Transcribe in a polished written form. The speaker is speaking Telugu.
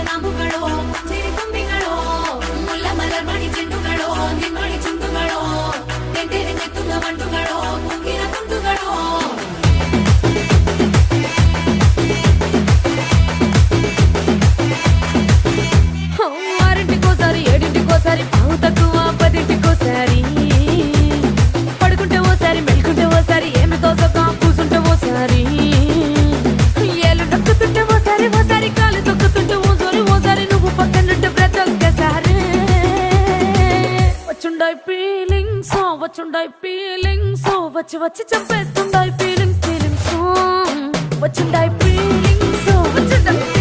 ನಾಮುಗಳೋ ಸಿರಿ ತುಂಬಿಗಳೋ ಮುಲ್ಲ ಮಲರ್ ಮಣಿ ಚೆಂಡುಗಳೋ ನಿಮ್ಮಣಿ ಚುಂಡುಗಳೋ ತೆಂಟೆರೆ ನೆತ್ತುಂಗ ಮಂಡುಗಳೋ ಕುಂಗಿನ ತುಂಡುಗಳೋ ఆరింటికోసారి ఏడింటికోసారి పావు తక్కువ పదింటికోసారి పడుకుంటే ఓసారి మెలుకుంటే ఓసారి ఏమి తోసక కూసుంటే ఓసారి ఏళ్ళు నొక్కుతుంటే ఓసారి ఓసారి కాలు తొక్కుతుంటే ఓసారి నువ్వు పక్కనుంటే ప్రతి ఒక్కసారి వచ్చుండాయి ఫీలింగ్స్ వచ్చి వచ్చి చంపేస్తుండాయి ఫీలింగ్స్ వచ్చుండాయి ఫీలింగ్స్ వచ్చుండాయి